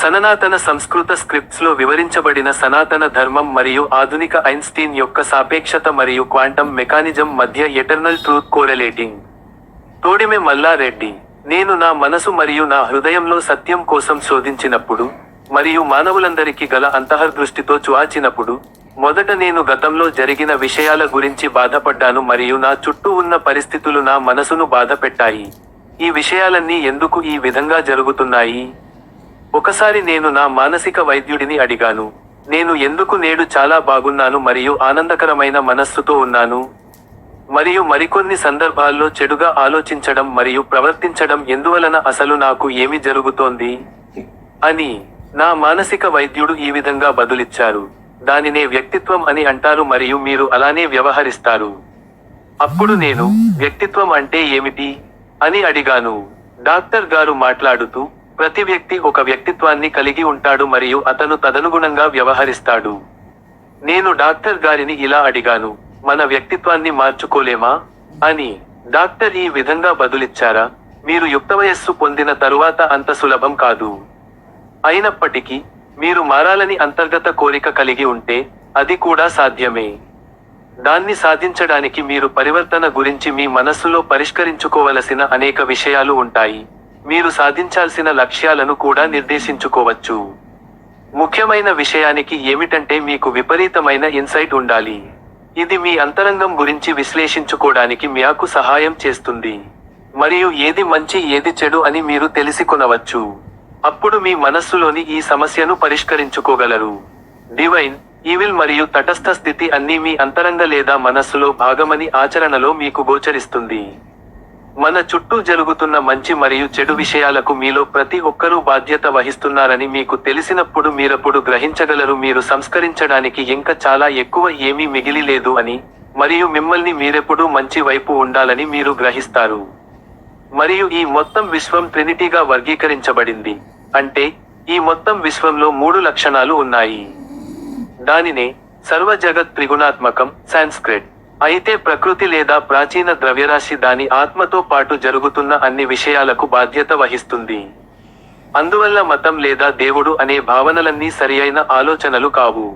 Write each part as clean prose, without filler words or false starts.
సనాతన సంస్కృత స్క్రిప్ట్స్లో వివరించబడిన సనాతన ధర్మం మరియు ఆధునిక ఐన్స్టీన్ యొక్క సాపేక్షత మరియు క్వాంటం మెకానిజం మధ్య ఎటర్నల్ ట్రూత్ కోరెలేటింగ్. తోడిమె మల్లారెడ్డి. నేను నా మనసు మరియు నా హృదయంలో సత్యం కోసం శోధించినప్పుడు, మరియు మానవులందరికీ గల అంతర్దృష్టితో చూచినప్పుడు, మొదట నేను గతంలో జరిగిన విషయాల గురించి బాధపడ్డాను మరియు నా చుట్టూ ఉన్న పరిస్థితులు నా మనసును బాధపెట్టాయి. ఈ విషయాలన్నీ ఎందుకు ఈ విధంగా జరుగుతున్నాయి? ఒకసారి నేను నా మానసిక వైద్యుడిని అడిగాను, నేను ఎందుకు నేడు చాలా బాగున్నాను మరియు ఆనందకరమైన మనస్సుతో ఉన్నాను? మరియు మరికొన్ని సందర్భాల్లో చెడుగా ఆలోచించడం మరియు ప్రవర్తించడం ఎందువలన అసలు నాకు ఏమి జరుగుతోంది అని. నా మానసిక వైద్యుడు ఈ విధంగా బదులిచ్చారు, దానినే వ్యక్తిత్వం అని అంటారు మరియు మీరు అలానే వ్యవహరిస్తారు. అప్పుడు నేను, వ్యక్తిత్వం అంటే ఏమిటి అని అడిగాను. డాక్టర్ గారు మాట్లాడుతూ, ప్రతి వ్యక్తి ఒక వ్యక్తిత్వాన్ని కలిగి ఉంటాడు మరియు అతను తదనుగుణంగా వ్యవహరిస్తాడు. నేను డాక్టర్ గారిని ఇలా అడిగాను, మన వ్యక్తిత్వాన్ని మార్చుకోలేమా అని. డాక్టర్ ఈ విధంగా బదులిచ్చారా, మీరు యుక్తవయస్సు పొందిన తరువాత అంత సులభం కాదు. అయినప్పటికీ, మీరు మారాలని అంతర్గత కోరిక కలిగి ఉంటే, అది కూడా సాధ్యమే. దాన్ని సాధించడానికి మీరు పరివర్తన గురించి మీ మనస్సులో పరిష్కరించుకోవలసిన అనేక విషయాలు ఉంటాయి. మీరు సాధించాల్సిన లక్ష్యాలను కూడా నిర్దేశించుకోవచ్చు. ముఖ్యమైన విషయానికి ఏమిటంటే మీకు విపరీతమైన ఇన్సైట్ ఉండాలి. ఇది మీ అంతరంగం గురించి విశ్లేషించుకోవడానికి మీకు సహాయం చేస్తుంది. మరియు ఏది మంచి ఏది చెడు అని మీరు తెలుసుకొనవచ్చు. అప్పుడు మీ మనస్సులోని ఈ సమస్యను పరిష్కరించుకోగలరు. డివైన్, ఈవిల్ మరియు తటస్థ స్థితి అన్నీ మీ అంతరంగ లేదా మనస్సులో భాగమని ఆచరణలో మీకు గోచరిస్తుంది. మన చుట్టూ జరుగుతున్న మంచి మరియు చెడు విషయాలకు మీలో ప్రతి ఒక్కరూ బాధ్యత వహిస్తున్నారని మీకు తెలిసినప్పుడు మీరప్పుడు గ్రహించగలరు మీరు సంస్కరించడానికి ఇంకా చాలా ఎక్కువ ఏమీ మిగిలి లేదు అని, మరియు మిమ్మల్ని మీరెప్పుడూ మంచి వైపు ఉండాలని మీరు గ్రహిస్తారు. మరియు ఈ మొత్తం విశ్వం ట్రినిటీగా వర్గీకరించబడింది. అంటే, ఈ మొత్తం విశ్వంలో 3 లక్షణాలు ఉన్నాయి. దానినే సర్వ జగత్ త్రిగుణాత్మకం సాంస్క్రిట్. అయితే ప్రకృతి లేదా ప్రాచీన ద్రవ్యరాశి దాని ఆత్మతో పాటు జరుగుతున్న అన్ని విషయాలకు బాధ్యత వహిస్తుంది. అందువల్ల మతం లేదా దేవుడు అనే భావనలన్నీ సరియైన ఆలోచనలు కావు.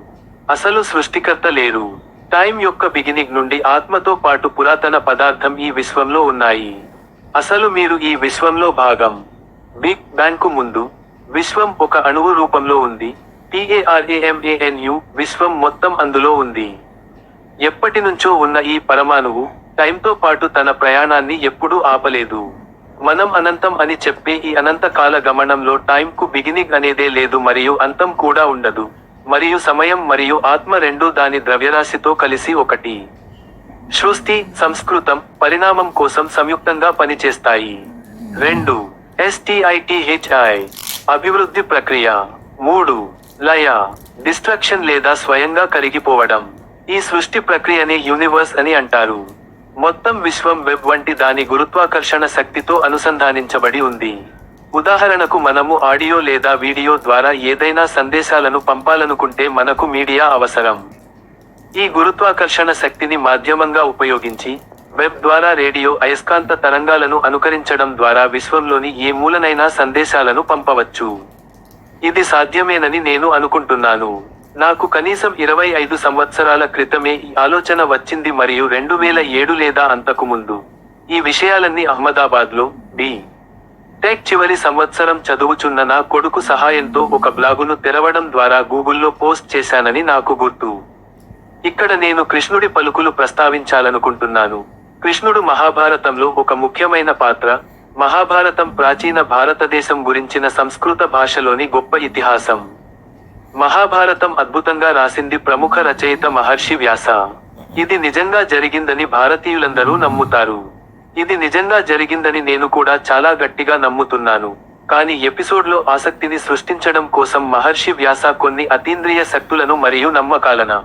అసలు సృష్టికర్త లేరు. టైం యొక్క బిగినింగ్ నుండి ఆత్మతో పాటు పురాతన పదార్థం ఈ విశ్వంలో ఉన్నాయి. అసలు మీరు ఈ విశ్వంలో భాగం. బిగ్ బ్యాంకు ముందు, విశ్వం ఒక అణువు రూపంలో ఉంది. PARAMANU విశ్వం మొత్తం అందులో ఉంది. ఎప్పటి నుంచో ఉన్న ఈ పరమాణువు, టైంతో పాటు తన ప్రయాణాన్ని ఎప్పుడూ ఆపలేదు. మనం అనంతం అని చెప్పే ఈ అనంత కాల గమనంలో టైంకు బిగినింగ్ అనేదే లేదు మరియు అంతం కూడా ఉండదు. మరియు సమయం మరియు ఆత్మ రెండూ దాని ద్రవ్యరాశితో కలిసి ఒకటి. సృష్టి, సంస్కృతం, పరిణామం కోసం సంయుక్తంగా పనిచేస్తాయి. 2. STITHI అభివృద్ధి ప్రక్రియ. 3. లయ, డిస్ట్రక్షన్ లేదా స్వయంగా కరిగిపోవడం. ఈ సృష్టి ప్రక్రియనే యూనివర్స్ అని అంటారు. మొత్తం విశ్వం వెబ్ వంటి దాని గురుత్వాకర్షణ శక్తితో అనుసంధానించబడి ఉంది. ఉదాహరణకు మనము ఆడియో లేదా వీడియో ద్వారా ఏదైనా సందేశాలను పంపాలనుకుంటే మనకు మీడియా అవసరం. ఈ గురుత్వాకర్షణ శక్తిని మాధ్యమంగా ఉపయోగించి, వెబ్ ద్వారా రేడియో అయస్కాంత తరంగాలను అనుకరించడం ద్వారా విశ్వంలోని ఏ మూలనైనా సందేశాలను పంపవచ్చు. ఇది సాధ్యమేనని నేను అనుకుంటున్నాను. నాకు కనీసం 25 సంవత్సరాల క్రితమే ఈ ఆలోచన వచ్చింది మరియు 2007 లేదా అంతకు ముందు ఈ విషయాలన్నీ అహ్మదాబాద్లో టెక్ చివరి సంవత్సరం చదువుచున్న నా కొడుకు సహాయంతో ఒక బ్లాగును తెరవడం ద్వారా గూగుల్లో పోస్ట్ చేశానని నాకు గుర్తు. ఇక్కడ నేను కృష్ణుడి పలుకులు ప్రస్తావించాలనుకుంటున్నాను. కృష్ణుడు మహాభారతంలో ఒక ముఖ్యమైన పాత్ర. మహాభారతం ప్రాచీన భారతదేశం గురించిన సంస్కృత భాషలోని గొప్ప ఇతిహాసం. మహాభారతం అద్భుతంగా రాసింది ప్రముఖ రచయిత మహర్షి వ్యాస. ఇది నిజంగా జరిగిందని భారతీయులందరూ నమ్ముతారు. ఇది నిజంగా జరిగిందని నేను కూడా చాలా గట్టిగా నమ్ముతున్నాను. కానీ ఎపిసోడ్లో ఆసక్తిని సృష్టించడం కోసం మహర్షి వ్యాస కొన్ని అతీంద్రియ శక్తులను మరియు నమ్మకాలను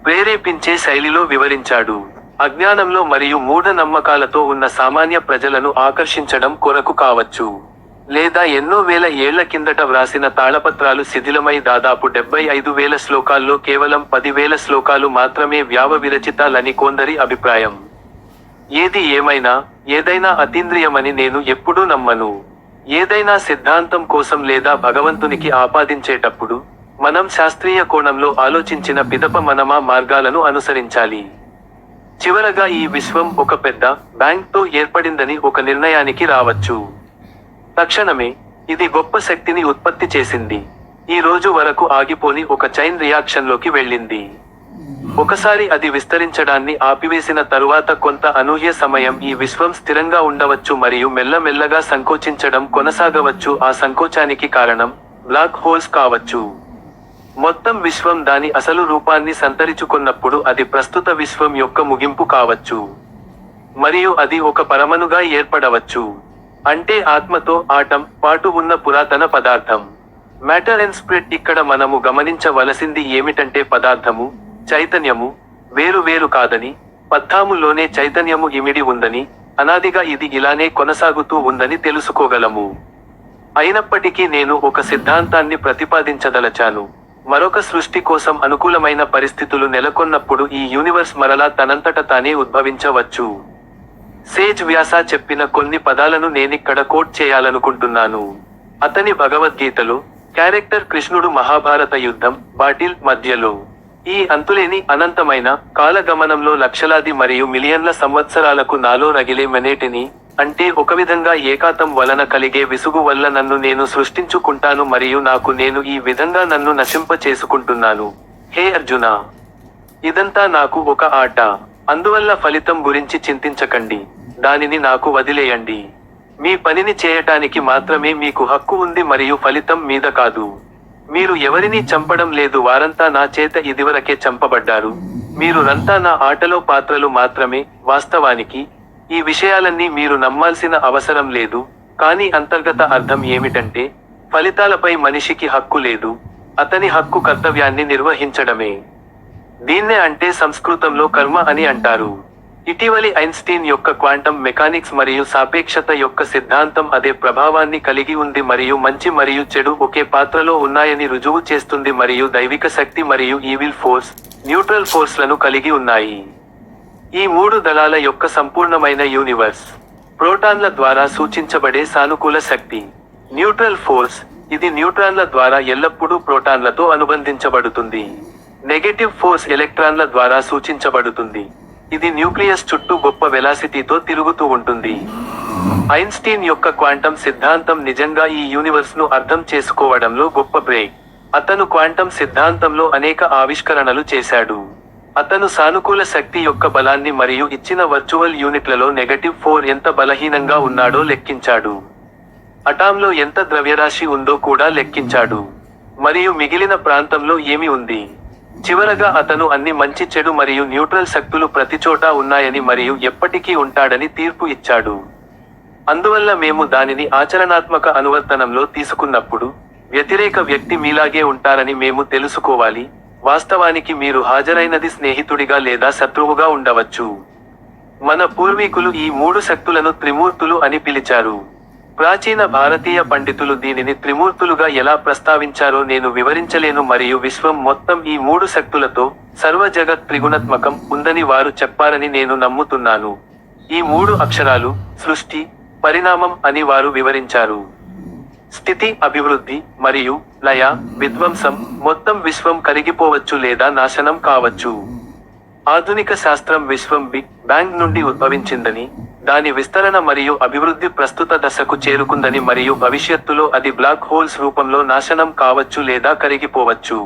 ప్రేరేపించే శైలిలో వివరించాడు. అజ్ఞానంలో మరియు మూఢనమ్మకాలతో ఉన్న సామాన్య ప్రజలను ఆకర్షించడం కొరకు కావచ్చు. లేదా ఎన్నో వేల ఏళ్ల కిందట వ్రాసిన తాళపత్రాలు శిథిలమై దాదాపు 75,000 శ్లోకాల్లో కేవలం 10,000 శ్లోకాలు మాత్రమే విరచితాలని కొందరి అభిప్రాయం. ఏది ఏమైనా, ఏదైనా అతీంద్రియమని నేను ఎప్పుడూ నమ్మను. ఏదైనా సిద్ధాంతం కోసం లేదా భగవంతునికి ఆపాదించేటప్పుడు మనం శాస్త్రీయ కోణంలో ఆలోచించిన పిదప మనమా మార్గాలను అనుసరించాలి. చివరగా ఈ విశ్వం ఒక పెద్ద బ్యాంగ్తో ఏర్పడిందని ఒక నిర్ణయానికి రావచ్చు. తక్షణమే ఇది గొప్ప శక్తిని ఉత్పత్తి చేసింది. ఈ రోజు వరకు ఆగిపోని ఒక చైన్ రియాక్షన్లోకి వెళ్ళింది. ఒకసారి అది విస్తరించడాన్ని ఆపివేసిన తరువాత కొంత అనూహ్య సమయం ఈ విశ్వం స్థిరంగా ఉండవచ్చు మరియు మెల్లమెల్లగా సంకోచించడం కొనసాగవచ్చు. ఆ సంకోచానికి కారణం బ్లాక్ హోల్స్ కావచ్చు. మొత్తం విశ్వం దాని అసలు రూపాన్ని సంతరించుకున్నప్పుడు అది ప్రస్తుత విశ్వం యొక్క ముగింపు కావచ్చు. మరియు అది ఒక పరమాణుగా ఏర్పడవచ్చు. అంటే ఆత్మతో ఆటం పాటు ఉన్న పురాతన పదార్థం. Matter and spirit. ఇక్కడ మనము గమనించవలసింది ఏమిటంటే పదార్థము, చైతన్యము వేరు వేరు కాదని, పద్ధాములోనే చైతన్యము ఇమిడి ఉందని, అనాదిగా ఇది ఇలానే కొనసాగుతూ ఉందని తెలుసుకోగలము. అయినప్పటికీ నేను ఒక సిద్ధాంతాన్ని ప్రతిపాదించదలచాను. మరొక సృష్టి కోసం అనుకూలమైన పరిస్థితులు నెలకొన్నప్పుడు ఈ యూనివర్స్ మరలా తనంతట తానే ఉద్భవించవచ్చు. సేజ్ వ్యాస చెప్పిన కొన్ని పదాలను నేనిక్కడ కోట్ చేయాలనుకుంటున్నాను. అతని భగవద్గీతలో క్యారెక్టర్ కృష్ణుడు మహాభారత యుద్ధం బాటిల్ మధ్యలో ఈ అంతులేని అనంతమైన కాలగమనంలో లక్షలాది మరియు మిలియన్ల సంవత్సరాలకు నాలో రగిలే మెనేటిని, అంటే ఒక విధంగా ఏకాతం వలన కలిగే విసుగు వల్ల నన్ను నేను సృష్టించుకుంటాను మరియు నేను ఈ విధంగా నన్ను నశింప చేసుకుంటున్నాను. హే అర్జున, ఇదంతా నాకు ఒక ఆట. అందువల్ల ఫలితం గురించి చింతించకండి, దానిని నాకు వదిలేయండి. మీ పనిని చేయటానికి మాత్రమే మీకు హక్కు ఉంది మరియు ఫలితం మీద కాదు. మీరు ఎవరినీ చంపడం లేదు. వారంతా నా చేత ఇదివరకే చంపబడ్డారు. రంతా నా ఆటలో పాత్రలు మాత్రమే. వాస్తవానికి ఈ విషయాలన్నీ మీరు నమ్మాల్సిన అవసరం లేదు, కానీ అంతర్గత అర్థం ఏమిటంటే ఫలితాలపై మనిషికి హక్కు లేదు. అతని హక్కు కర్తవ్యాన్ని నిర్వహించడమే. దీన్నే అంటే సంస్కృతంలో కర్మ అని అంటారు. ఇటీవలి ఐన్స్టీన్ యొక్క క్వాంటం మెకానిక్స్ మరియు సాపేక్షత యొక్క సిద్ధాంతం అదే ప్రభావాన్ని కలిగి ఉంది మరియు మంచి మరియు చెడు ఒకే పాత్రలో ఉన్నాయని రుజువు చేస్తుంది మరియు దైవిక శక్తి మరియు ఈవిల్ ఫోర్స్, న్యూట్రల్ ఫోర్స్లను కలిగి ఉన్నాయి. ఈ మూడు దళాల యొక్క సంపూర్ణమైన యూనివర్స్. ప్రోటాన్ల ద్వారా సూచించబడే సానుకూల శక్తి న్యూట్రల్ ఫోర్స్. ఇది న్యూట్రాన్ల ద్వారా ఎల్లప్పుడూ ప్రోటాన్లతో అనుబంధించబడుతుంది. నెగటివ్ ఫోర్స్ ఎలక్ట్రాన్ల ద్వారా సూచించబడుతుంది. ఇది న్యూక్లియస్ చుట్టూ గొప్ప వెలాసిటీతో తిరుగుతూ ఉంటుంది. ఐన్స్టీన్ యొక్క క్వాంటం సిద్ధాంతం నిజంగా ఈ యూనివర్స్ ను అర్థం చేసుకోవడంలో గొప్ప బ్రేక్. అతను క్వాంటం సిద్ధాంతంలో అనేక ఆవిష్కరణలు చేశాడు. అతను సానుకూల శక్తి యొక్క బలాన్ని మరియు ఇచ్చిన వర్చువల్ యూనిట్లలో నెగటివ్ 4 ఎంత బలహీనంగా ఉన్నాడో లెక్కించాడు. అటాంలో ఎంత ద్రవ్యరాశి ఉందో కూడా లెక్కించాడు. మరియు మిగిలిన ప్రాంతంలో ఏమి ఉంది. చివరగా అతను అన్ని మంచి చెడు మరియు న్యూట్రల్ శక్తులు ప్రతిచోటా ఉన్నాయని మరియు ఎప్పటికీ ఉంటాడని తీర్పు ఇచ్చాడు. అందువల్ల మేము దానిని ఆచరణాత్మక అనువర్తనంలో తీసుకున్నప్పుడు వ్యతిరేక వ్యక్తి మీలాగే ఉంటారని మేము తెలుసుకోవాలి. వాస్తవానికి మీరు హాజరైనది స్నేహితుడిగా లేదా శత్రువుగా ఉండవచ్చు. మన పూర్వీకులు ఈ 3 శక్తులను త్రిమూర్తులు అని పిలిచారు. ప్రాచీన భారతీయ పండితులు దీనిని త్రిమూర్తులుగా ఎలా ప్రస్తావించారో నేను వివరించలేను మరియు విశ్వం మొత్తం ఈ 3 శక్తులతో సర్వ జగత్ త్రిగుణాత్మకం ఉందని వారు చెప్పారని నేను నమ్ముతున్నాను. ఈ 3 అక్షరాలు సృష్టి, పరిణామం అని వారు వివరించారు. స్థితి, అభివృద్ధి మరియు లయ, విధ్వంసం. మొత్తం విశ్వం కరిగిపోవచ్చు లేదా నాశనం కావచ్చు. ఆధునిక శాస్త్రం విశ్వం బిగ్ బ్యాంగ్ నుండి ఉద్భవించిందని, దాని విస్తరణ మరియు అభివృద్ధి ప్రస్తుత దశకు చేరుకుందని మరియు భవిష్యత్తులో అది బ్లాక్ హోల్స్ రూపంలో నాశనం కావచ్చు లేదా కరిగిపోవచ్చు.